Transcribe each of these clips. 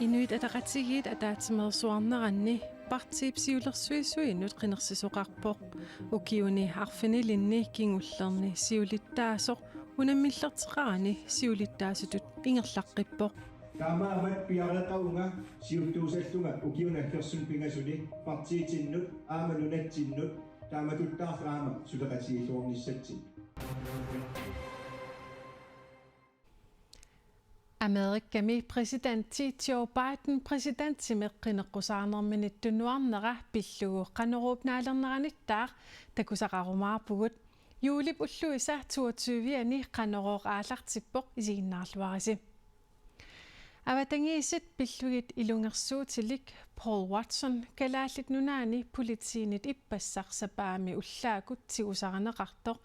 Inuit ataqatigiit ataatimersuarneranni partiipsiulersuisuinut qinersisoqarpoq ukiuni arfinilinni kingullerni siulittaasoq unamillerteqarani siulittaasutut ingerlaqqippoq Taamaamat piareqaunga siuttuusallunga ukiuna kersun pingasuli partiitinnut aamanunattinnut taamatuttaarlaama suleqatiilluornissatsi Amerikkami presidentti Joe Biden presidenttimeqqineqqusaanerminittunuarnera pillugu qaneruupnaalerneranittaa takusaqarumaarpugut juulip ulluisa 22-ani qanerooq aallartippoq isiinnaarluarisi Avatangiisit pillugit ilungersuutilik Paul Watson kalaallit nunaani politiinit ippassarsapaami ullaakut tiusaraneqartoq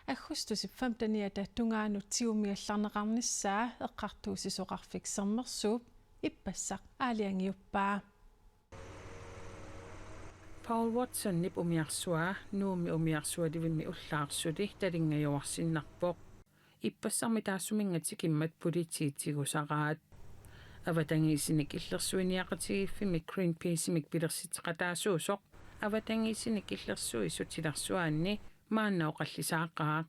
аггустусип 15-ниата тунгаанут тиумиалларнеқарнissaa эққартуусисоқарфиксермерсууп иппассақ аалиангиуппаа Paul Watson nip umiarsuaa nuumi umiarsuaливимми уллаарсули талингаюарсиннарпоқ иппассарми таассумингатикиммат политиитигусараат аватангиисиник иллерсуиниақатигиффими Greenpeace-имик пилерситеқатаасуусоқ аватангиисиник иллерсуи сутиларсуаанни мааннаоқаллисаақаа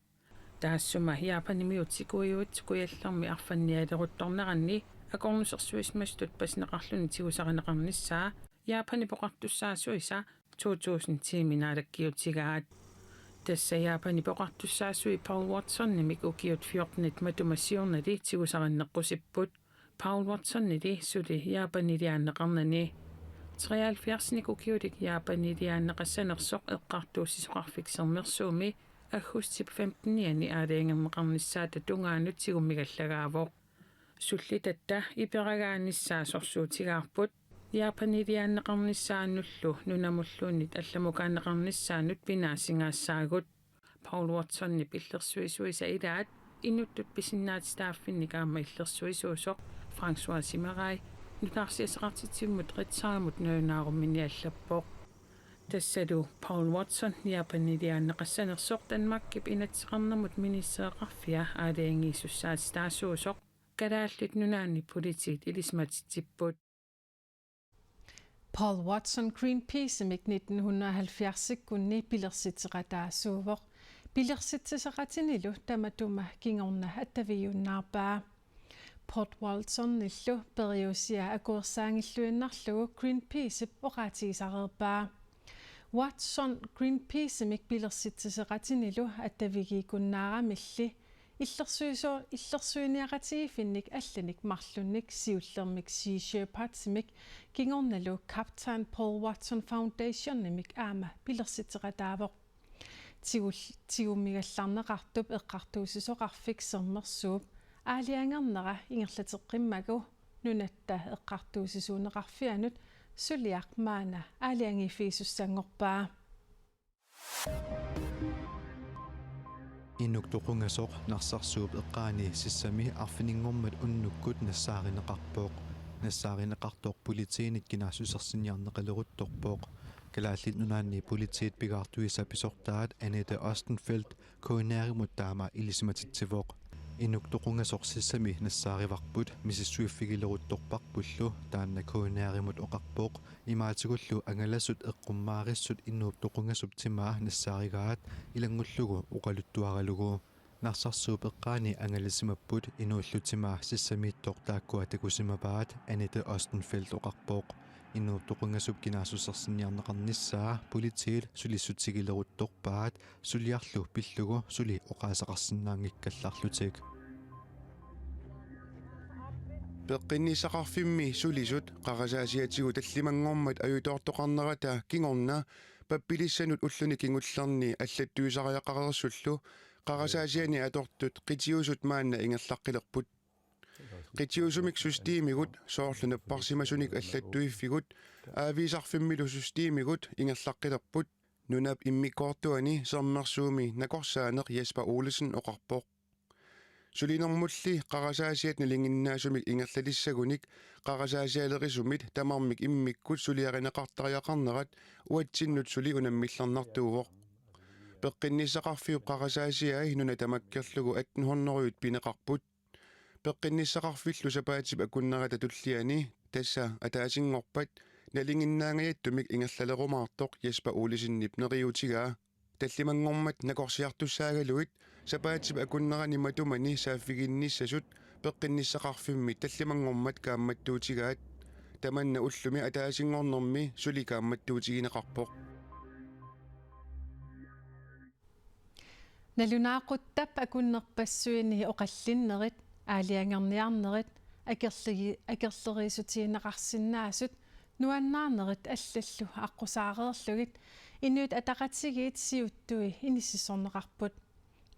таассума яапанимиутсикуиуит куяллерми арфанниалерутторнеранни акорнусерсуисмастут паснеқарлуни тигусаринеқарниссаа яапани поқартуссаасуиса 2010-минаалаккиутигаат тасса яапани поқартуссаасуи Paul Watson-нимик укиут 14-нит матумассиорнали тигусариннеққусиппут Paul Watson-нили сули яапанилиааннеқарнани 73-ник укиулик яапанилиааннеқассанерсоқ эққартуусисоқарфиксермерсууми аггустип 15-ани аалиангаммеқарниссаата тунгаанут тигуммигаллагаавоқ суллитатта иперагааниссаа сорсуутигаарпут яапанилиааннеқарниссаануллу нунамуллууннит алламукааннеқарниссаанут пинаасингаассаагут Paul Watson-ни пиллерсуисуиса илаат инуттут писиннаатистааффинникаама иллерсуисуусоқ François Simmeray нутаарсиасеқартитсиммут ритсаамут нуунааруммини аллаппоқ тассалу Paul Watson яапанилиааннеқассанерсоқ Данмаркип инатсеқарнэрмут миниссеэқарфиа аалиангииссуссаати таасуусоқ калааллит нунаанни политик илисматитсиппут Paul Watson Greenpeace-имик 1970-иккунни пилерситеқатаасуувоқ пилерситсисеқатинилу таматума кингорна аттавиюннаарпаа Port Walton-ниллу периусиа акуерсаангиллуиннарлугу Greenpeace оqaatigisarerpaa Watson Greenpeace-имик пилерситсисеқатинилу аттавигикуннаарамилли иллерсуиниақатигиффинник алланик марлунник сиуллермик Sea Shepherd-имик кингорналу Captain Paul Watson Foundation-имик аама пилерситеқатаавоқ тигуммигалларнеқартуп эққартуусисоқарфиксермерсууп аалиангернера ингерлатеққиммагу нунатта эққартуусисуунеқарфианут сулиақмаана аалиангиффиисуссангорпаа инуктоқунгаасоқ нарсарсууп эққаани сиссами арфинингормат уннуккут нассааринеқартоқ политиинит кинаассусерсиниарнеқалерутторпоқ калааллит нунаанни политиит пигаартуиса писортаат Annette Ostenfeld коинааримут таама илисиматитсивоқ инуктоқунгаасоқ сиссами нассаариварпут мисиссуиффигилерутторпарпуллу таанна коинааримут оқарпоқ имаатигуллу ангаласут эққуммаариссут иннууптоқунгаасуп тимаа нассааригаат илангуллугу оқалуттуаралугу нарсарсууп эққаани ангаласимаппут инууллутимаа сиссамииттоқ тааккуа такусимапаат Annette Ostenfeld оқарпоқ иннууптоқунгаасуп кинаассусерсиниарнеқарниссаа политиил сулиссутсигилерутторпаат сулиарлу пиллугу сули оқаасақарсинаангиккалларлутик пеққиннисақарфимми сулисут қарасаасиатигу таллимангормат аюутоортоқарнерата кингорна паппилиссанут уллуни кингуллерни аллаттуисариақарерсуллу қарасаасиани атортут қитиусут маанна ингерлаққилерпут qitiusumik systeemigut soorlunapparsimasunik allatuiffigut aaviisarfimmilu systeemigut ingerlaqqilerput nunap immikkoortuani sermersuumi nakorsaaneq Jesper Olesen oqarpoq sulinermulli qarasaasiat nalinginnaasumik ingerlalissagunik qarasaasialerisumit tamarmik immikkut suliarineqartariaqarnerat uatsinnut suli unammillarnartuuvoq peqqinnisaqarfiup qarasaasiai nuna tamakkerlugu 1800-ut pineqarput peqqinnisaqarfillu sapaatip akunnerata tulliani тасса атаасингорпат налингиннаангаяттумик ингерлалерумаартоқ Jesper Olesinnip нериутигаа таллимангормат накорсиартуссаагалуит сапаатип акуннерани матумани сааффигинниссасут пеққинниссақарфимми таллимангормат каамматтуутигаат таманна уллуми атаасингорнэрми суликаамматтуутигинеқарпоқ налунаақуттап акуннерпассуини оқаллиннерит аалиангерниарнерит акерлерисутиинеқарсинаасут нуаннаарнерит аллаллу аққусаареерлугит инуит атақатсигиит сиуттуи иниссисорнеқарпут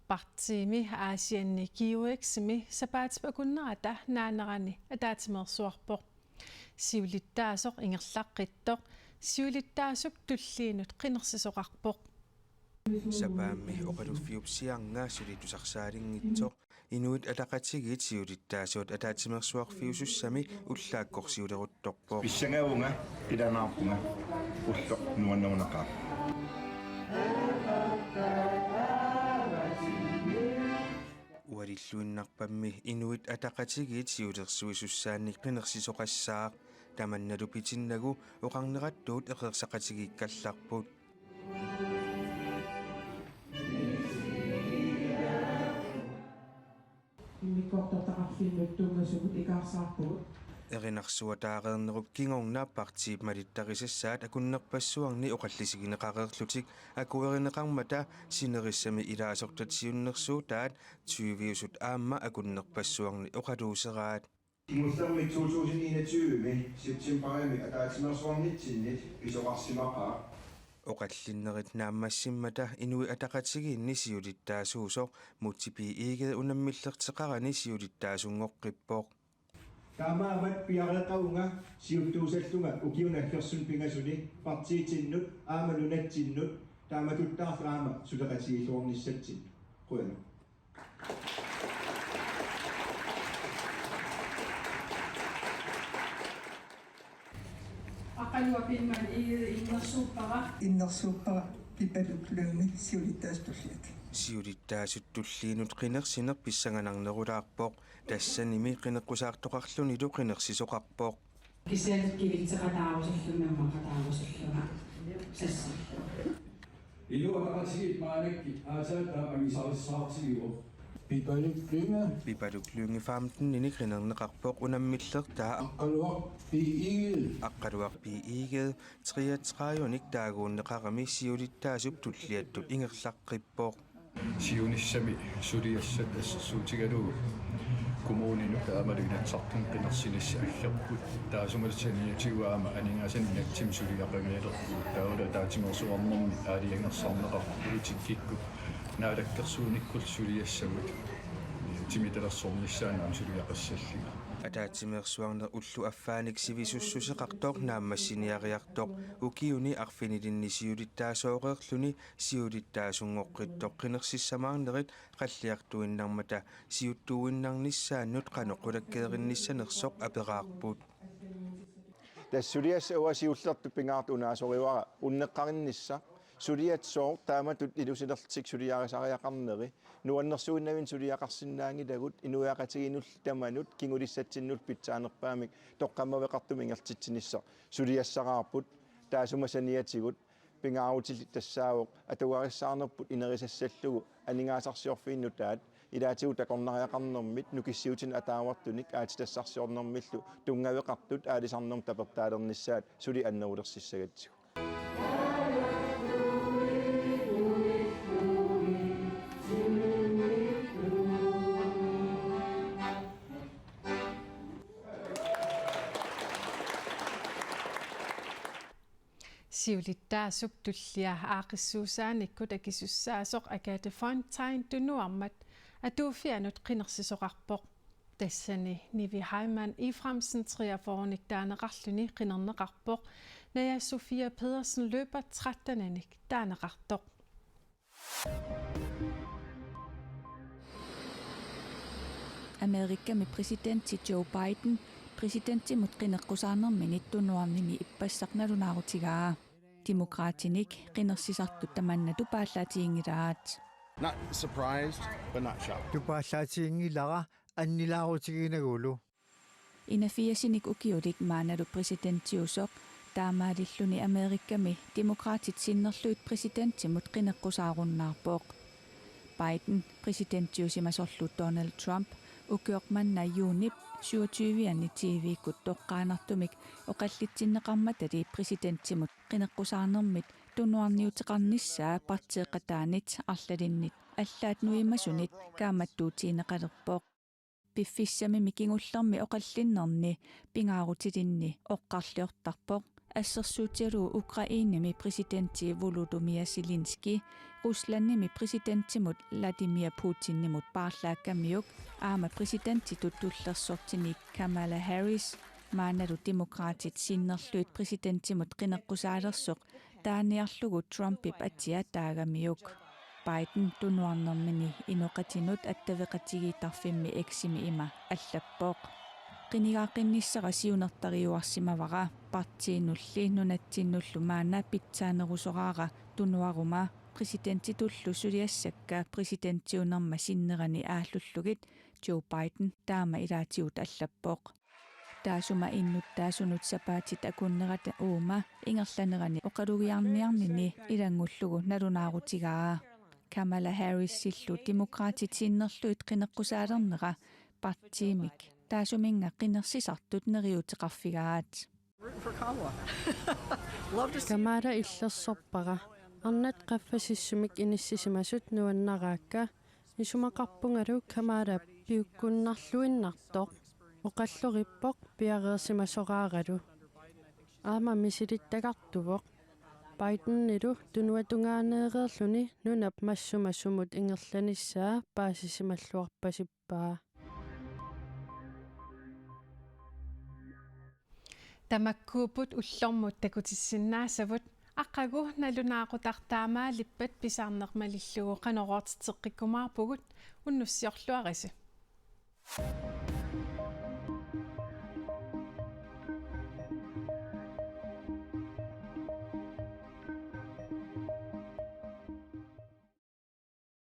партиими аасианни киуексими сапаатип акуннерата наанерани атаатимерсуарпоқ сиулиттаасоқ ингерлаққиттоқ сиулиттаасук туллиинут қинерсисоқарпоқ сапаамми оқалуффиупсиарнгаа сулитусарсаалингитсоқ инуит атақатсигиит сиулиттаасуут атаатимерсуарфиусуссами уллааккорсиулерутторпоо писсангаунга иланаарпунга уллоқ нуаннерунақаа уалиллуиннарпамми инуит атақатсигиит сиулерсуисуссаанни қинерсисоқассаа таманналу питиннагу оқарнераттуут эқерсақатигиккалларпут эринарсуатаареернеруп кингорнаа партиip акуннерпассуарни оқаллисигинеқареерлутик акуеринеқармата синериссами илаасортат сиуннерсуутаат 20-усут аама акуннерпассуарни оқалуусераат Имуссарми 2021 септемберми атаатимерсуарнитсиннит писоқарсимақаа оқаллиннерит нааммассиммата инуи атақатсигиинни сиулиттаасуусоқ мутсипи иигеэ унаммиллертеқарани сиулиттаасунгоққиппоқ таамаамат пиарекаунга сиуттуусаллунга укиунафферсун пингасуни партиитиннут аамалунатсиннут тааматуттаарфаама сулеқатигиллуорниссатсин қуяна ақалуапимман иннерсууппара пипалуклуунни сиулиттаастуллиат сиулиттаасуттуллиинут қинерсинер писсанганарнерулаарпоқ тассаними қинеққусаартоқарлунилу қинерсисоқарпоқ кисаалут кивитсеқатаарусаллунга сасса илуатақасигит маанакки аасаата агисарissаарсигиу пипалуклуунги фаамтиннини қинернеқарпоқ унаммиллертаа аққалуарпи иигеэ триатрааюник таагууннеқарами сиулиттаасуп туллиаттут ингерлаққиппоқ сиуниссами сулиассат ассуутигалугу коммуунину таамалигнатсартун қинерсинисса аллерпут таасумалсаниатигуаама анингасанинактим сулиақангиалерпу таула таатимерсуарнэрми аалиангерсарнеқарпулутиккикку наалаккерсууниккул сулиассагут тимиталерсорниссаанаам сулиақассаллига атаатимерсуарнер уллу аффааник сивисуссусеқартоқ нааммассиниариартоқ укиуни арфинилинни сиулиттаасооқерлуни сиулиттаасунгоққиттоқ қинерсиссамаарнерит қаллиартуиннармата сиуттууиннарниссааннут қанеққулаккееринниссанерсоқ апераарпут тассулиасса уасиуллерту пингаарту унаасоривара уннеққариннисса сулиатсоо тааматут илусилертик сулиарисариақарнери нуаннерсуиннавин сулиақарсинаангилагут инуяақатигинул таманут кингулиссатсиннул питсаанерпаамик тоққаммавеқартум ингертитсинисса сулиассараарпут таасумасаниатигут пингаарутил тассаавоқ атуариссаарнерпут инерисассаллугу анингаасарсиорфииннутаат илаатигу такорнариақарнэрмит нукиссиутин атаавартуник аатитассарсиорнэрмиллу тунгавеқартут аалисарнерм тапертаалерниссаат сули аннерулерсиссагатсигу сиулиттаасуп туллиа аақиссуусааниккут акисуссаасоқ акаате фонтайн тунуармат атууфианут қинерсисоқарпоқ тассани Nivi Heimann Ephraimsen triafornik таанеқарлуни қинернеқарпоқ Naya Sofia Pedersen løber 13-anik таанеқартоқ Amerika med præsident Joe Biden præsidenttimut qinneqqusaanermini ittunuarnimi ippassaqnalunaarutigaaga demokraatinik qinnersisartut tamannatu paallaatiingilaat Not surprised but not shocked. Tupaallaatiingilara annilaarutiginaguulu Inafiasinik ukiulik maanalu presidenttiusoq taamaalilluni Amerikkami demokraatit sinnerluit presidenttimut qineqqusaarunnarpooq. Biden presidenttiusimasorlu Donald Trump ukioqmanna juunip 27-ani TV-kut toqqaanartumik oqallitsinneqarmatali presidenttimut qineqqusaanermit tunuarniuteqarnissaa partieqataanit arlalinnit аллаат нуимасунит кааматтуутиинеқалерпоқ пиффиссами микингуллерми оқаллиннерни пингаарутилинни оққарлиортарпоқ ассерсуутиалуу украиними президенти Володимир Зеленский русланними президентимут Владимир Путиннимут паарлааккамиук аама президентитут туллерсортиник Камала Харрис maaнаlu демократит синнерлуит президентимут қинеққусаалерсоқ тааниарлугу Трампип атиатаагамиук Biden tunuarnermini inoqatinut attavеqatigittarfimmi eksimi ima allappoq qinigaaqqinnissara siunertariuarsimavara partiinulli nunatsinullu maana pitsaanerusoraara tunuaruma presidentitullu suliassakka presidenttiunerma sinnerani aallullugit Joe Biden taama ilaatiut allappoq taasuma innutaasunut sapaatit akunnerata uuma ingerlanerani oqalugiarniarnini ilangullugu nalunaarutigaa Kamala Harris sillu demokraatit sinnerluit qineqqusaalernera partiimik taasuminga qinersisartut neriuteqarfigaat Kamala illersorpara arnat qaffasissumik inissisimasut nuannaraakka isumaqarpungalu Kamala piukkunnarluinnartoq oqallorippoq piareersimasoraaralu aama misilittagartuvoq Biden-nilu tunuatungaaneereerluni nunap massumassumut ingerlanissaa paasisimalluarpasippaa Tamakkuuput ullormut takutissinnaassavut aqqagu nalunaaqutaqtaamaalippat pisaarnermalillugu qanorortiteqqikkumaarpugut unnussiorluarisi